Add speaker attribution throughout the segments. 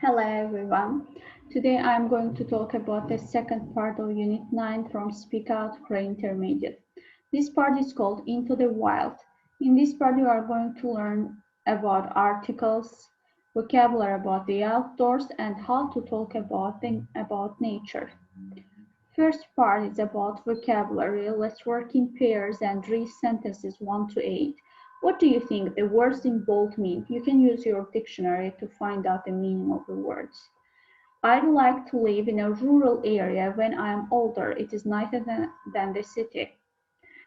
Speaker 1: Hello everyone. Today I'm going to talk about the second part of Unit 9 from Speakout for Intermediate. This part is called Into the Wild. In this part you are going to learn about articles, vocabulary about the outdoors, and how to talk about nature. First part is about vocabulary. Let's work in pairs and read sentences 1 to 8. What do you think the words in bold mean? You can use your dictionary to find out the meaning of the words. I'd like to live in a rural area when I am older. It is nicer than the city.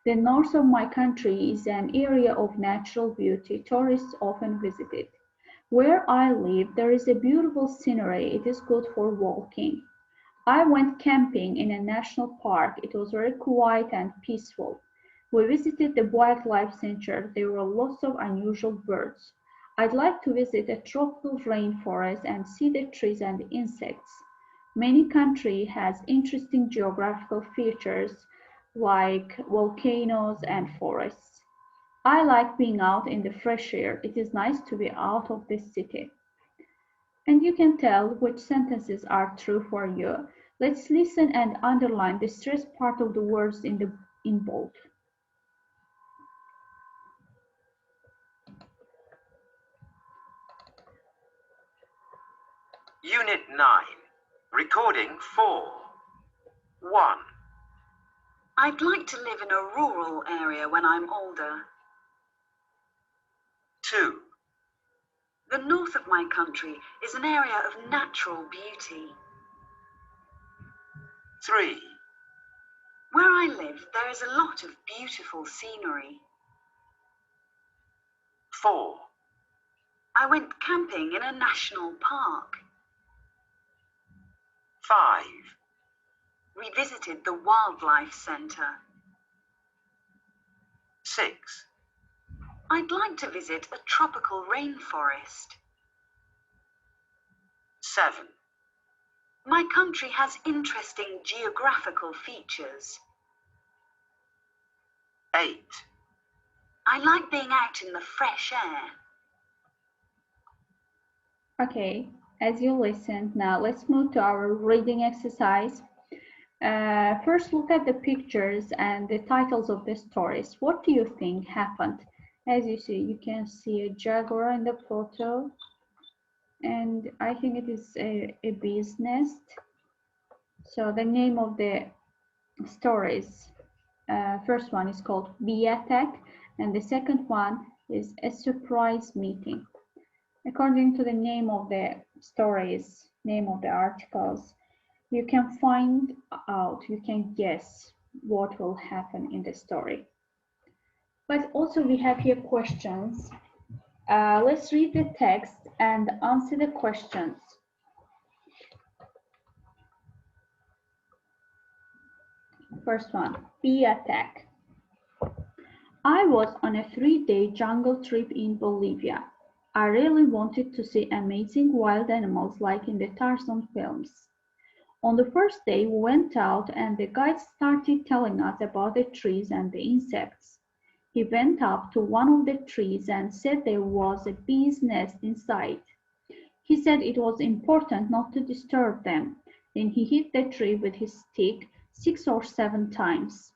Speaker 1: The north of my country is an area of natural beauty. Tourists often visit it. Where I live, there is a beautiful scenery. It is good for walking. I went camping in a national park. It was very quiet and peaceful. We visited the wildlife center. There were lots of unusual birds. I'd like to visit a tropical rainforest and see the trees and the insects. Many country has interesting geographical features like volcanoes and forests. I like being out in the fresh air. It is nice to be out of this city. And you can tell which sentences are true for you. Let's listen and underline the stress part of the words in bold.
Speaker 2: Unit 9, Recording 4. 1.
Speaker 3: I'd like to live in a rural area when I'm older.
Speaker 2: 2.
Speaker 3: The north of my country is an area of natural beauty.
Speaker 2: 3.
Speaker 3: Where I live, there is a lot of beautiful scenery.
Speaker 2: 4.
Speaker 3: I went camping in a national park.
Speaker 2: 5.
Speaker 3: We visited the wildlife center.
Speaker 2: 6.
Speaker 3: I'd like to visit a tropical rainforest.
Speaker 2: 7.
Speaker 3: My country has interesting geographical features.
Speaker 2: 8.
Speaker 3: I like being out in the fresh air.
Speaker 1: Okay, as you listened, now let's move to our reading exercise. First, look at the pictures and the titles of the stories. What do you think happened? As you see, you can see a jaguar in the photo, and I think it is a bee's nest. So the name of the stories, first one is called Bee Attack, and the second one is A Surprise Meeting. According to the name of the stories, name of the articles, you can find out, you can guess what will happen in the story. But also we have here questions. Let's read the text and answer the questions. First one, Bee Attack. I was on a 3-day jungle trip in Bolivia. I really wanted to see amazing wild animals like in the Tarzan films. On the first day, we went out and the guide started telling us about the trees and the insects. He went up to one of the trees and said there was a bee's nest inside. He said it was important not to disturb them. Then he hit the tree with his stick 6 or 7 times.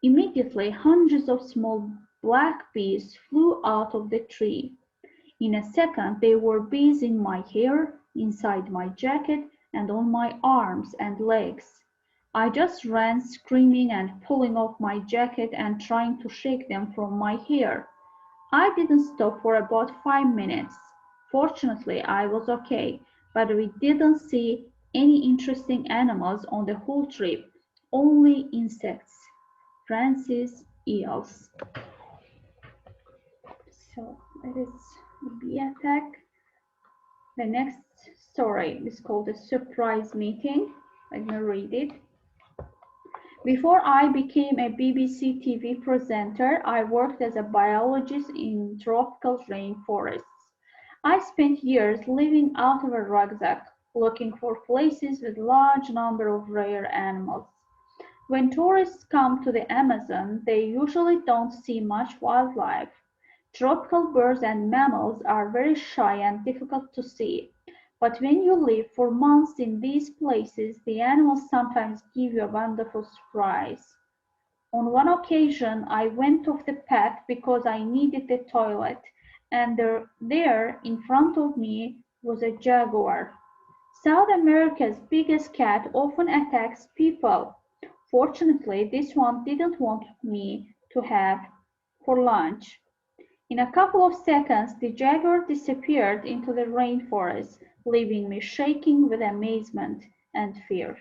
Speaker 1: Immediately, hundreds of small black bees flew out of the tree. In a second, there were bees in my hair, inside my jacket, and on my arms and legs. I just ran screaming and pulling off my jacket and trying to shake them from my hair. I didn't stop for about 5 minutes. Fortunately, I was okay, but we didn't see any interesting animals on the whole trip, only insects. Francis Eels. So that is the Bee Attack. The next story is called A Surprise Meeting. Let me read it. Before I became a BBC TV presenter, I worked as a biologist in tropical rainforests. I spent years living out of a rucksack, looking for places with large number of rare animals. When tourists come to the Amazon, they usually don't see much wildlife. Tropical birds and mammals are very shy and difficult to see, But when you live for months in these places, the animals sometimes give you a wonderful surprise. On one occasion, I went off the path because I needed the toilet, and there in front of me was a jaguar. South America's biggest cat often attacks people. Fortunately, this one didn't want me to have for lunch. In a couple of seconds, the jaguar disappeared into the rainforest, leaving me shaking with amazement and fear.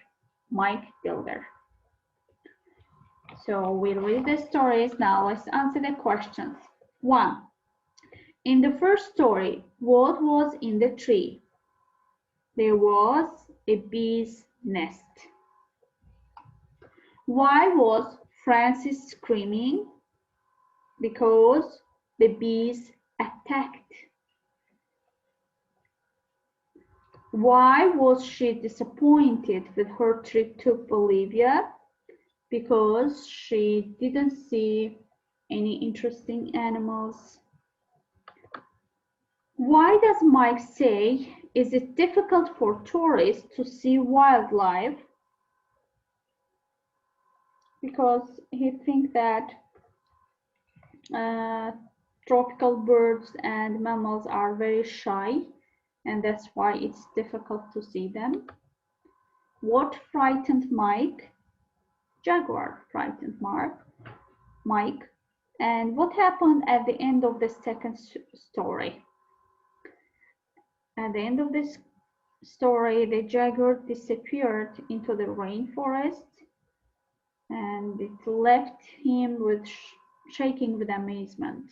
Speaker 1: Mike Dilger. So we'll read the stories now. Let's answer the questions. 1. In the first story, what was in the tree? There was a bee's nest. Why was Francis screaming? Because the bees attacked. Why was she disappointed with her trip to Bolivia? Because she didn't see any interesting animals. Why does Mike say, is it difficult for tourists to see wildlife? Because he thinks that tropical birds and mammals are very shy, and that's why it's difficult to see them. What frightened Mike? Jaguar frightened Mike. And what happened at the end of the second story? At the end of this story, the jaguar disappeared into the rainforest, and it left him with shaking with amazement.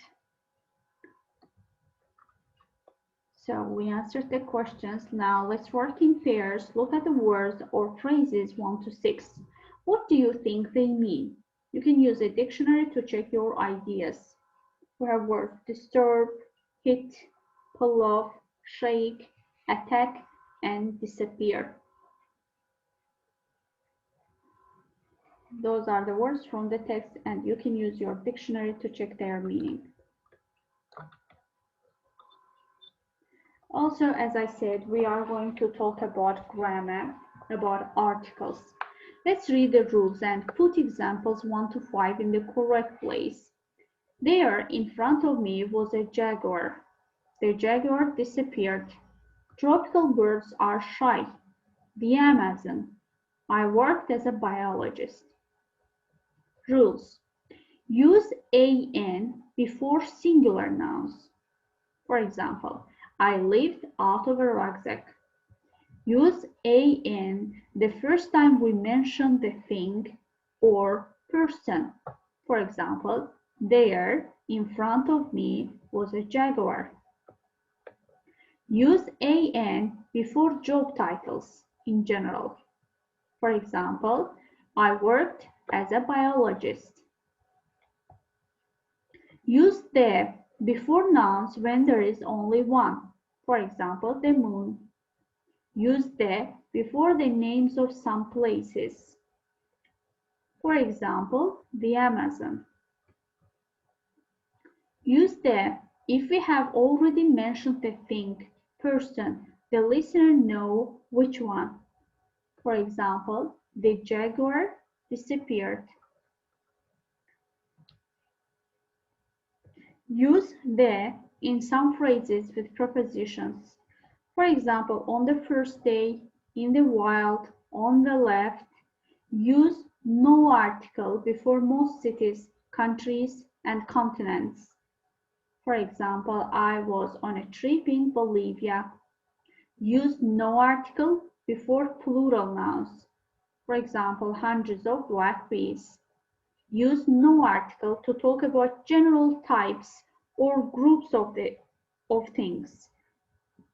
Speaker 1: So we answered the questions. Now let's work in pairs. Look at the words or phrases 1 to 6. What do you think they mean? You can use a dictionary to check your ideas. We have words disturb, hit, pull off, shake, attack, and disappear. Those are the words from the text, and you can use your dictionary to check their meaning. Also, as I said, we are going to talk about grammar, about articles. Let's read the rules and put examples 1 to 5 in the correct place. There, in front of me, was a jaguar. The jaguar disappeared. Tropical birds are shy. The Amazon. I worked as a biologist. Rules. Use an before singular nouns. For example, I lived out of a rucksack. Use an the first time we mention the thing or person. For example, there in front of me was a jaguar. Use an before job titles in general. For example, I worked as a biologist. Use the before nouns when there is only one. For example, the moon. Use the before the names of some places. For example, the Amazon. Use the if we have already mentioned the thing, person, the listener know which one. For example, the jaguar disappeared. Use the in some phrases with prepositions. For example, on the first day, in the wild, on the left. Use no article before most cities, countries, and continents. For example, I was on a trip in Bolivia. Use no article before plural nouns. For example, hundreds of black bees. Use no article to talk about general types or groups of things.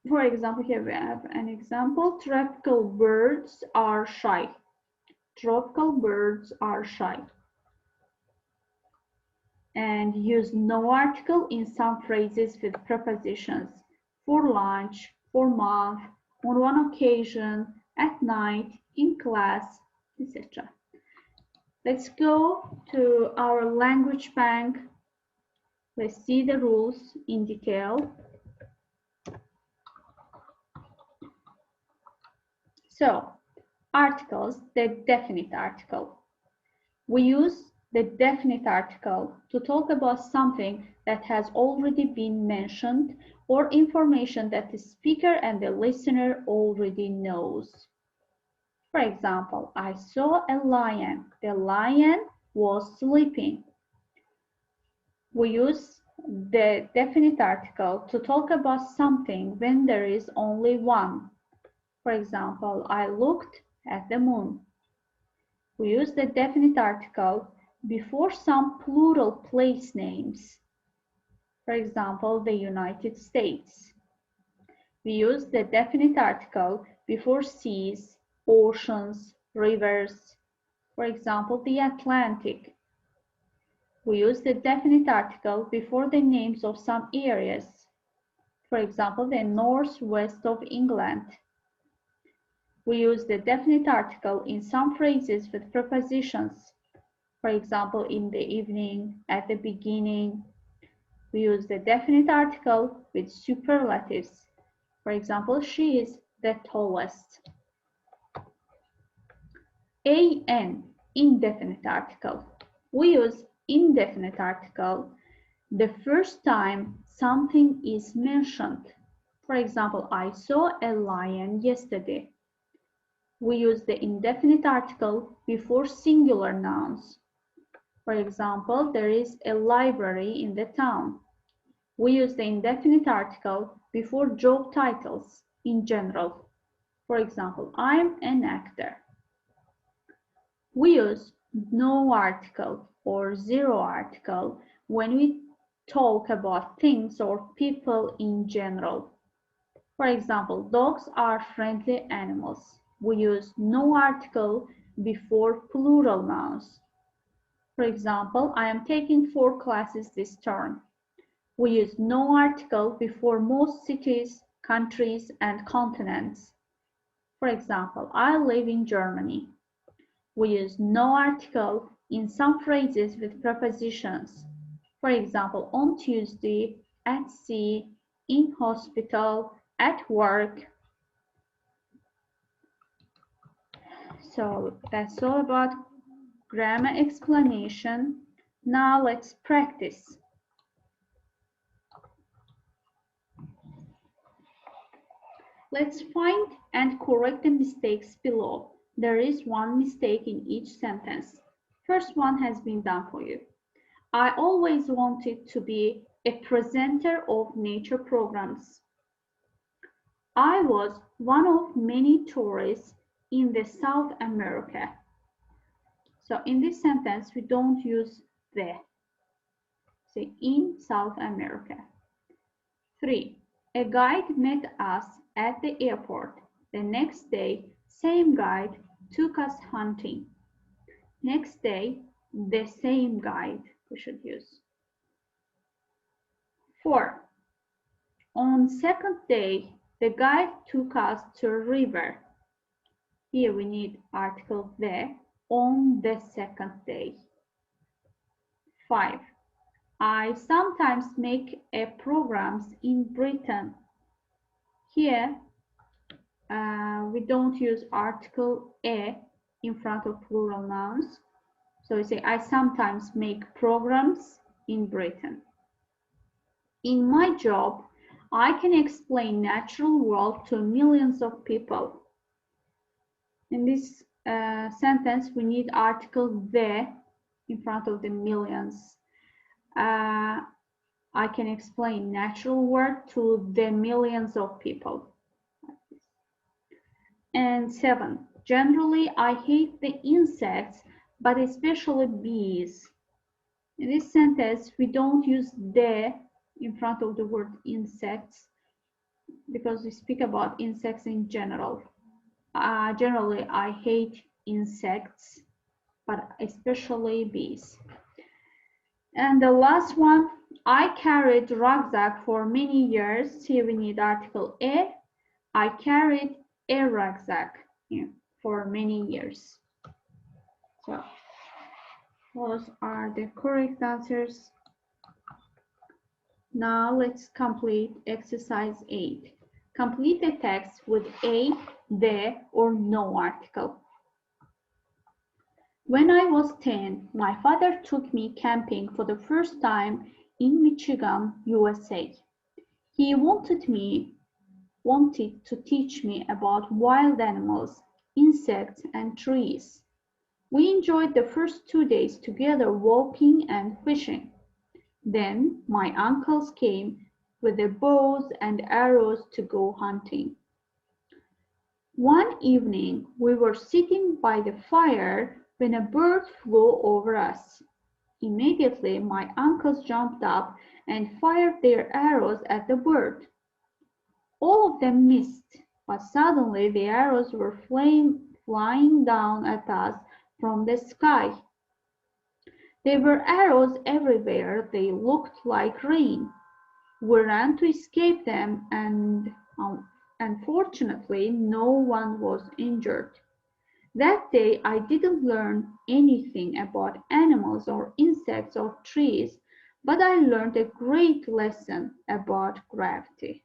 Speaker 1: For example, here we have an example. Tropical birds are shy. Tropical birds are shy. And use no article in some phrases with prepositions. For lunch, for month, on one occasion, at night, in class, etc. Let's go to our language bank. Let's see the rules in detail. So, articles, the definite article. We use the definite article to talk about something that has already been mentioned or information that the speaker and the listener already knows. For example, I saw a lion. The lion was sleeping. We use the definite article to talk about something when there is only one. For example, I looked at the moon. We use the definite article before some plural place names. For example, the United States. We use the definite article before seas, oceans, rivers. For example, the Atlantic. We use the definite article before the names of some areas. For example, the northwest of England. We use the definite article in some phrases with prepositions. For example, in the evening, at the beginning. We use the definite article with superlatives. For example, she is the tallest. An, indefinite article. We use indefinite article the first time something is mentioned. For example, I saw a lion yesterday. We use the indefinite article before singular nouns. For example, there is a library in the town. We use the indefinite article before job titles in general. For example, I'm an actor. We use no article or zero article when we talk about things or people in general. For example, dogs are friendly animals. We use no article before plural nouns. For example, I am taking 4 classes this term. We use no article before most cities, countries, and continents. For example, I live in Germany. We use no article in some phrases with prepositions. For example, on Tuesday, at sea, in hospital, at work. So that's all about grammar explanation. Now let's practice. Let's find and correct the mistakes below. There is one mistake in each sentence. First one has been done for you. I always wanted to be a presenter of nature programs. I was one of many tourists in the South America. So in this sentence, we don't use the. Say in South America. 3. A guide met us at the airport. The next day, same guide took us hunting. Next day, the same guide we should use. 4. On second day, the guide took us to a river. Here we need article the on the second day. 5. I sometimes make programs in Britain. Here we don't use article a in front of plural nouns. So we say I sometimes make programs in Britain. In my job, I can explain natural world to millions of people. In this sentence, we need article the in front of the millions. I can explain natural world to the millions of people. And 7. Generally, I hate the insects, but especially bees. In this sentence, we don't use the in front of the word insects because we speak about insects in general. Generally, I hate insects, but especially bees. And the last one, I carried rucksack for many years. Here we need article a. I carried a rucksack for many years. So those are the correct answers. Now let's complete exercise 8. Complete the text with a, the, or no article. When I was 10, my father took me camping for the first time in Michigan, USA. He wanted to teach me about wild animals, insects, and trees. We enjoyed the first 2 days together walking and fishing. Then my uncles came with their bows and arrows to go hunting. One evening we were sitting by the fire when a bird flew over us. Immediately my uncles jumped up and fired their arrows at the bird. All of them missed, but suddenly the arrows were flying down at us from the sky. There were arrows everywhere. They looked like rain. We ran to escape them, and unfortunately no one was injured. That day I didn't learn anything about animals or insects or trees, but I learned a great lesson about gravity.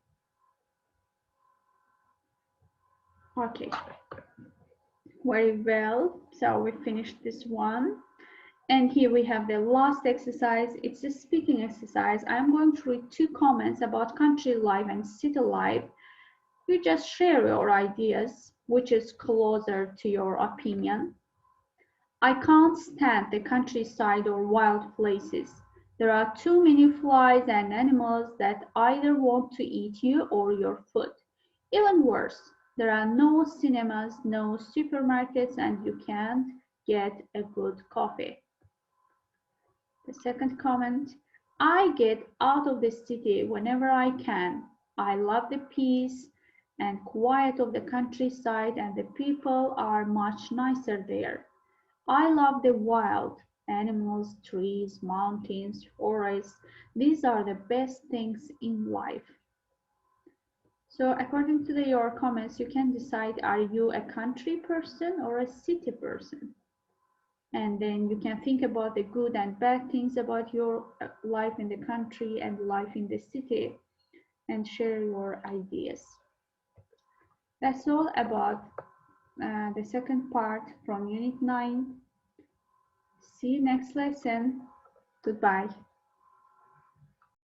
Speaker 1: Okay, very well. So we finished this one. And here we have the last exercise. It's a speaking exercise. I'm going to read 2 comments about country life and city life. You just share your ideas, which is closer to your opinion. I can't stand the countryside or wild places. There are too many flies and animals that either want to eat you or your food. Even worse, there are no cinemas, no supermarkets, and you can't get a good coffee. The second comment, I get out of the city whenever I can. I love the peace and quiet of the countryside, and the people are much nicer there. I love the wild animals, trees, mountains, forests. These are the best things in life. So according to your comments, you can decide, are you a country person or a city person? And then you can think about the good and bad things about your life in the country and life in the city and share your ideas. That's all about the second part from Unit 9. See you next lesson. Goodbye.